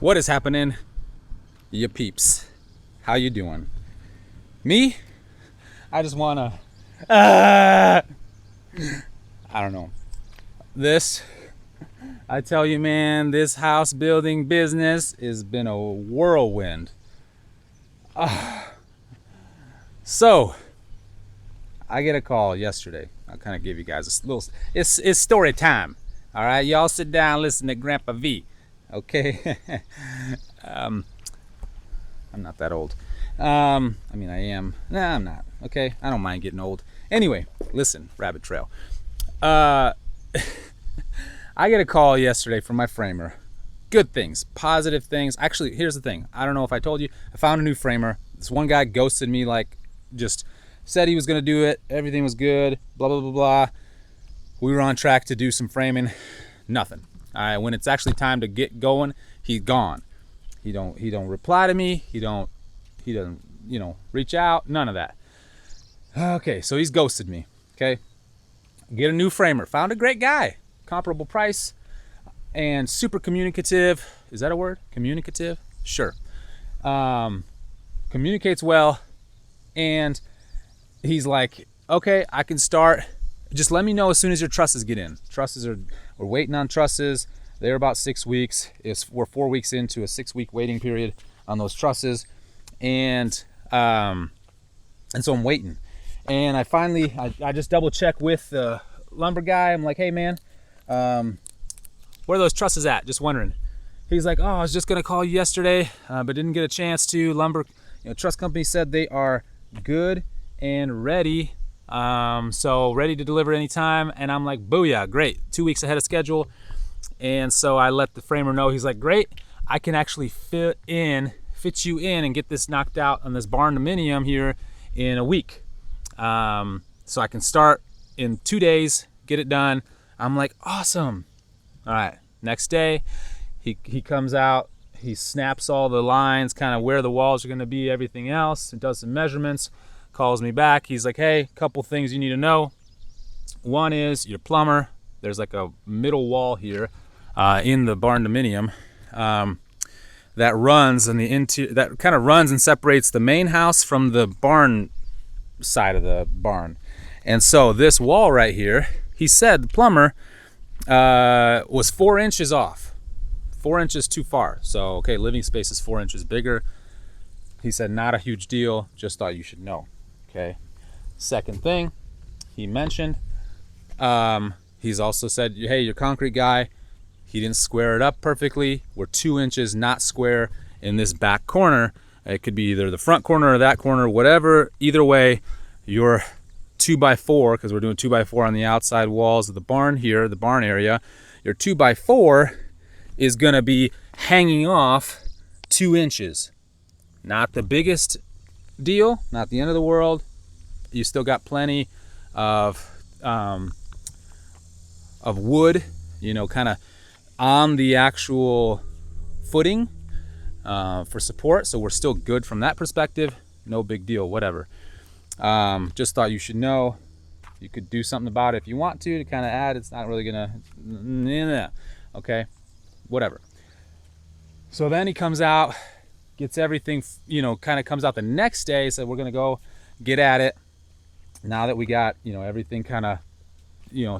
What is happening, you peeps? How you doing? Me? I just wanna I don't know. I tell you, man, this house building business has been a whirlwind. So I get a call yesterday. I'll kind of give you guys a little. It's story time. All right, y'all sit down, listen to Grandpa V. Okay. I'm not that old. I mean, I am. Nah, I'm not. Okay, I don't mind getting old. Anyway, listen, Rabbit Trail. I get a call yesterday from my framer. Good things, positive things. Actually, here's the thing. I don't know if I told you. I found a new framer. This one guy ghosted me, like, just said he was gonna do it. Everything was good. Blah blah blah blah. We were on track to do some framing. Nothing. All right. When it's actually time to get going, he's gone. He don't reply to me. He doesn't reach out. None of that. Okay, so he's ghosted me. Okay. Get a new framer. Found a great guy. Comparable price and super communicative. Is that a word? Communicative? Sure. Communicates well, and he's like, okay, I can start. Just let me know as soon as your trusses get in. We're waiting on trusses. They're about 6 weeks. We're 4 weeks into a 6-week waiting period on those trusses, and so I'm waiting. And I just double check with the lumber guy. I'm like, hey man, where are those trusses at? Just wondering. He's like, oh, I was just gonna call you yesterday, but didn't get a chance to. Lumber, truss company said they are good and ready. So ready to deliver anytime. And I'm like, booyah, great. 2 weeks ahead of schedule. And so I let the framer know. He's like, great, I can actually fit you in and get this knocked out on this Barndominium here in a week. So I can start in 2 days, get it done. I'm like, awesome. All right, next day, he comes out, he snaps all the lines, kind of where the walls are gonna be, everything else, and does some measurements, calls me back. He's like, hey, couple things you need to know. One is your plumber. There's like a middle wall here in the Barndominium that runs in the interior, that kind of runs and separates the main house from the barn side of the barn. And so this wall right here, he said the plumber was 4 inches off, 4 inches too far. So, okay, living space is 4 inches bigger. He said, not a huge deal, just thought you should know. Okay. Second thing he mentioned, he's also said, hey, your concrete guy, he didn't square it up perfectly. We're 2 inches not square in this back corner. It could be either the front corner or that corner, whatever. Either way, your 2x4, because we're doing 2x4 on the outside walls of the barn here, the barn area, your 2x4 is gonna be hanging off 2 inches. Not the biggest deal, not the end of the world. You still got plenty of wood, kind of on the actual footing for support. So we're still good from that perspective. No big deal, whatever. Just thought you should know. You could do something about it if you want to kind of add. It's not really gonna, okay, whatever. So then he comes out, gets everything, kind of comes out the next day. So we're gonna go get at it. Now that we got, everything kind of,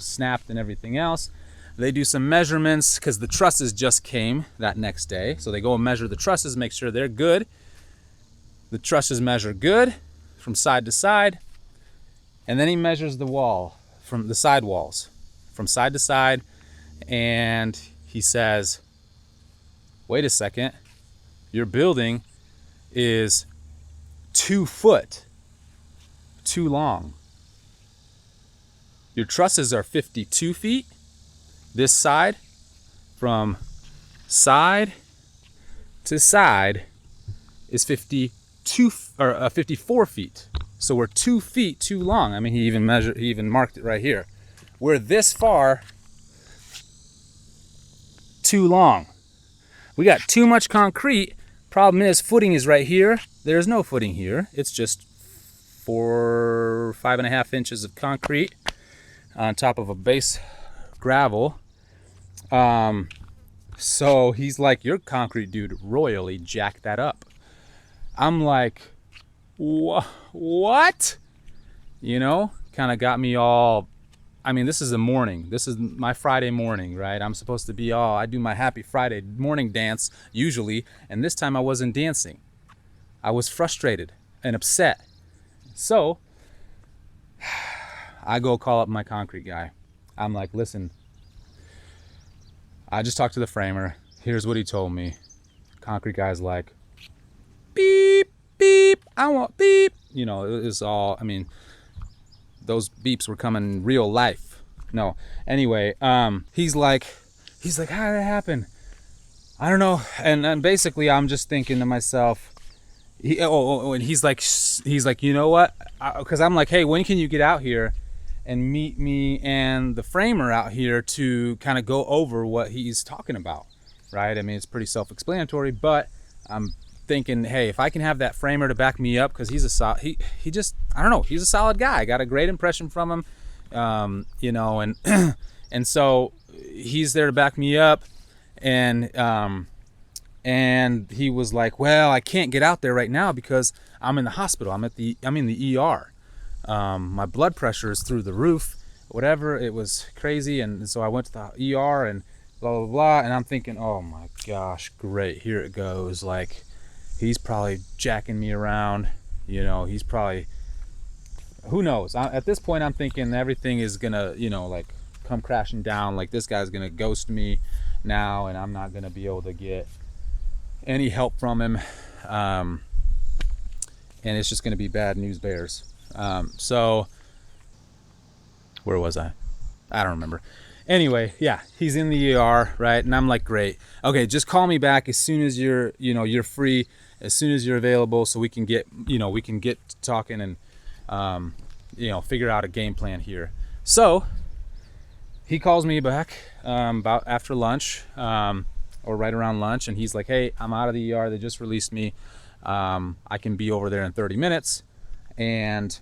snapped and everything else, they do some measurements because the trusses just came that next day. So they go and measure the trusses, make sure they're good. The trusses measure good from side to side. And then he measures the wall from the side walls from side to side. And he says, wait a second, your building is 2 foot too long. Your trusses are 52 feet. This side, from side to side, is 54 feet. So we're 2 feet too long. I mean, he even marked it right here. We're this far too long. We got too much concrete. Problem is, footing is right here. There's no footing here. It's just 5.5 inches of concrete on top of a base gravel. So he's like, your concrete dude royally jacked that up. I'm like, what? You know, kind of got me all, I mean, this is a morning. This is my Friday morning, right? I'm supposed to be I do my happy Friday morning dance usually, and this time I wasn't dancing. I was frustrated and upset. So I go call up my concrete guy. I'm like, listen, I just talked to the framer. Here's what he told me. Concrete guy's like, beep, beep, I want beep. You know, it was all, I mean, those beeps were coming real life. No, anyway, he's like, how did that happen? I don't know. And basically I'm just thinking to myself, and he's like, you know what? Because I'm like, hey, when can you get out here and meet me and the framer out here to kind of go over what he's talking about, right? I mean, it's pretty self-explanatory, but I'm thinking, hey, if I can have that framer to back me up, because he's he just, I don't know, he's a solid guy. I got a great impression from him, you know, and and so he's there to back me up, and he was like, well, I can't get out there right now because I'm in the hospital. I'm in the ER. My blood pressure is through the roof, whatever. It was crazy. And so I went to the ER and blah, blah, blah. And I'm thinking, oh my gosh, great. Here it goes. Like, he's probably jacking me around. You know, he's probably, who knows? At this point, I'm thinking everything is going to, you know, like come crashing down. Like, this guy's going to ghost me now, and I'm not going to be able to get any help from him. And it's just going to be bad news bears. So where was I don't remember. Anyway, yeah, he's in the ER, right? And I'm like, great. Okay, just call me back as soon as you're free, as soon as you're available, so we can get talking and, figure out a game plan here. So he calls me back, about after lunch, or right around lunch. And he's like, hey, I'm out of the ER. They just released me. I can be over there in 30 minutes. And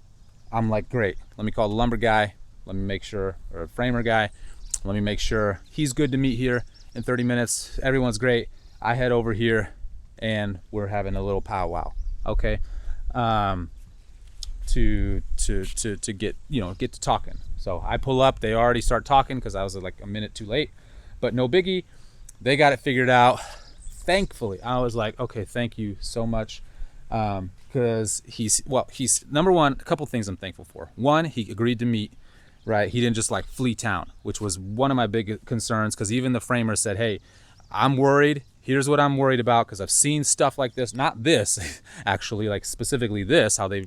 I'm like, great, let me call the lumber guy. Let me make sure, or a framer guy. Let me make sure he's good to meet here in 30 minutes. Everyone's great. I head over here and we're having a little powwow. Okay. To get to talking. So I pull up, they already start talking because I was like a minute too late, but no biggie. They got it figured out. Thankfully, I was like, okay, thank you so much. Because he's number one, a couple things I'm thankful for. One, he agreed to meet, right? He didn't just like flee town, which was one of my big concerns, because even the framer said, hey, I'm worried. Here's what I'm worried about, because I've seen stuff like this, not this, actually, like specifically this, how they,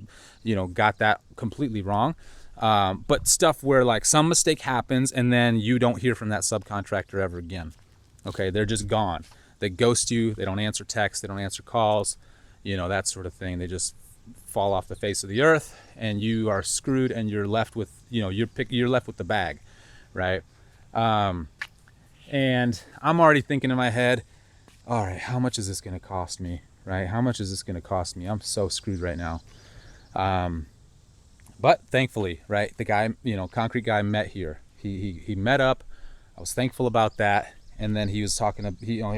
got that completely wrong. But stuff where like some mistake happens and then you don't hear from that subcontractor ever again. Okay, they're just gone. They ghost you. They don't answer texts. They don't answer calls. That sort of thing. They just fall off the face of the earth, and you are screwed, and you're left with, you're left with the bag, right? And I'm already thinking in my head, all right, how much is this going to cost me, right? How much is this going to cost me? I'm so screwed right now. But thankfully, right, the guy, concrete guy met here. He met up. I was thankful about that. And then he was talking,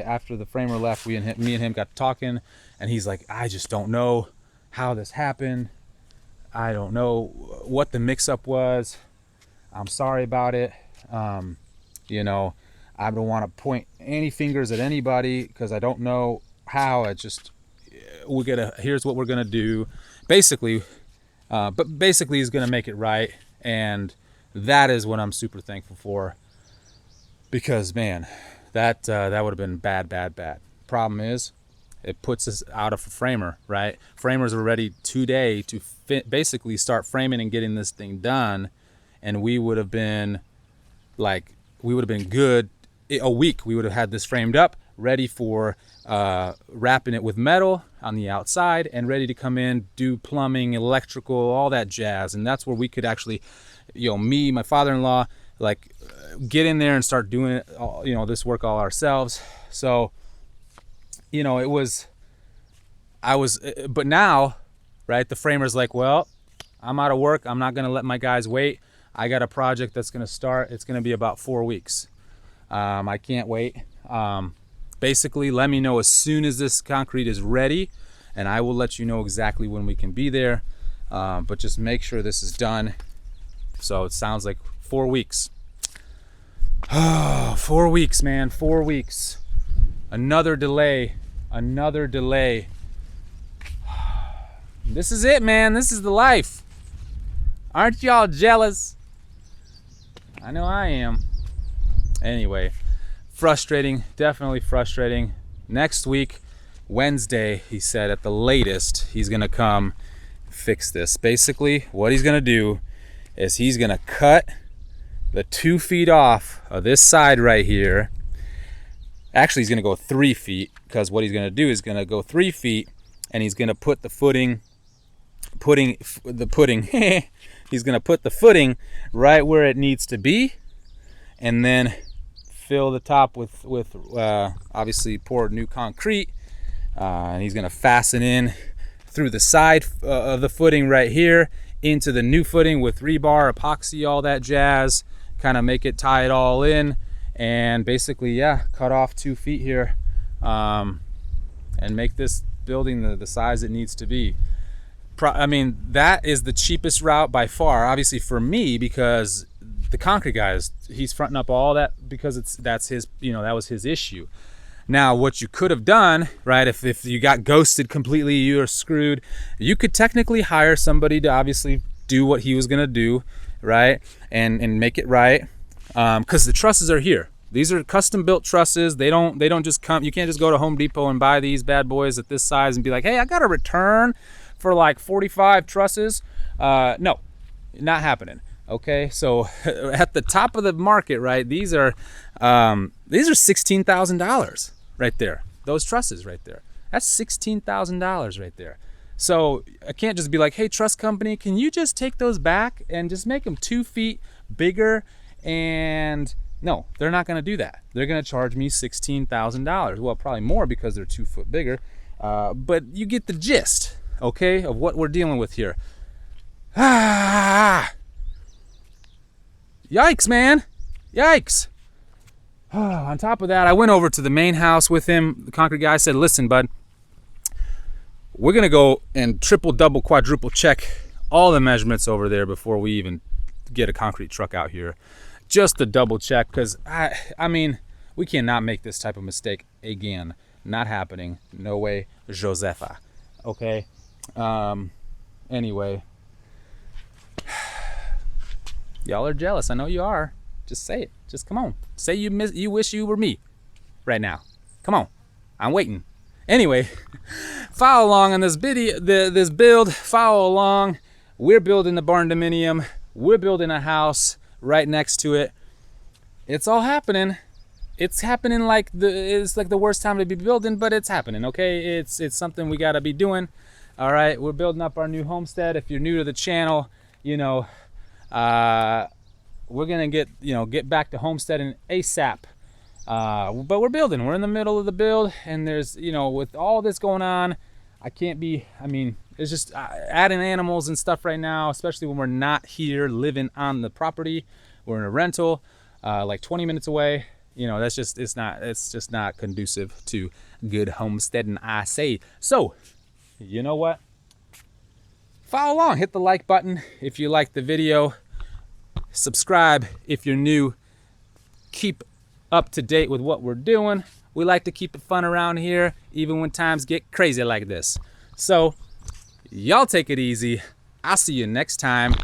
after the framer left, me and him got talking, and he's like, I just don't know how this happened. I don't know what the mix-up was. I'm sorry about it. I don't want to point any fingers at anybody because I don't know how. Here's what we're gonna do, basically. But basically, he's gonna make it right, and that is what I'm super thankful for. Because man, that would have been bad. Problem is, it puts us out of a framer, right? Framers are ready today to basically start framing and getting this thing done, and we would have been good a week. We would have had this framed up, ready for wrapping it with metal on the outside, and ready to come in, do plumbing, electrical, all that jazz. And that's where we could actually, me, my father-in-law, get in there and start doing it all, this work all ourselves. So, but now, right, the framer's like, well, I'm out of work. I'm not going to let my guys wait. I got a project that's going to start. It's going to be about 4 weeks. I can't wait. basically let me know as soon as this concrete is ready, and I will let you know exactly when we can be there. But just make sure this is done. So it sounds like 4 weeks. 4 weeks, man, 4 weeks. Another delay, another delay. This is it, man. This is the life. Aren't y'all jealous? I know I am. Anyway, frustrating, definitely frustrating. Next week, Wednesday, he said at the latest, he's gonna come fix this. Basically, what he's gonna do is he's gonna cut the 2 feet off of this side right here. Actually, he's gonna go 3 feet, because what he's gonna do is gonna go 3 feet, and he's gonna put the footing, he's gonna put the footing right where it needs to be, and then fill the top with obviously poured new concrete, and he's gonna fasten in through the side of the footing right here into the new footing with rebar, epoxy, all that jazz, kind of make it, tie it all in, and basically, yeah, cut off 2 feet here, and make this building the size it needs to be. I mean, that is the cheapest route by far, obviously for me, because the concrete guy he's fronting up all that, because that's his, you know, that was his issue. Now, what you could have done, right, if you got ghosted completely, you're screwed. You could technically hire somebody to obviously do what he was gonna do, right, and make it right, because the trusses are here. These are custom built trusses. They don't just come. You can't just go to Home Depot and buy these bad boys at this size and be like, hey, I got a return for like 45 trusses. No, not happening. Okay, so at the top of the market, right, these are $16,000 right there. Those trusses right there, that's $16,000 right there. So I can't just be like, hey, truss company, can you just take those back and just make them 2 feet bigger? And no, they're not going to do that. They're going to charge me $16,000. Well, probably more because they're 2 foot bigger. But you get the gist, okay, of what we're dealing with here. Yikes, man. Yikes. On top of that, I went over to the main house with him. The concrete guy said, listen, bud, we're going to go and triple, double, quadruple check all the measurements over there before we even get a concrete truck out here. Just to double check, because I mean, we cannot make this type of mistake again. Not happening. No way, Josefa. Okay. Anyway, y'all are jealous. I know you are. Just say it. Just come on. Say you wish you were me right now. Come on. I'm waiting. Anyway, follow along on this video, this build. Follow along. We're building the Barndominium. We're building a house right next to it. It's all happening. It's happening like it's like the worst time to be building, but it's happening. Okay, it's something we gotta be doing. All right, we're building up our new homestead. If you're new to the channel, you know, we're gonna get back to homesteading ASAP. But we're building. We're in the middle of the build, and there's, you know, with all this going on, I mean, it's just adding animals and stuff right now, especially when we're not here living on the property. We're in a rental, like 20 minutes away. You know, it's just not conducive to good homesteading, I say. So, you know what? Follow along, hit the like button if you like the video. Subscribe if you're new. Keep up to date with what we're doing. We like to keep it fun around here, even when times get crazy like this. So, y'all take it easy. I'll see you next time.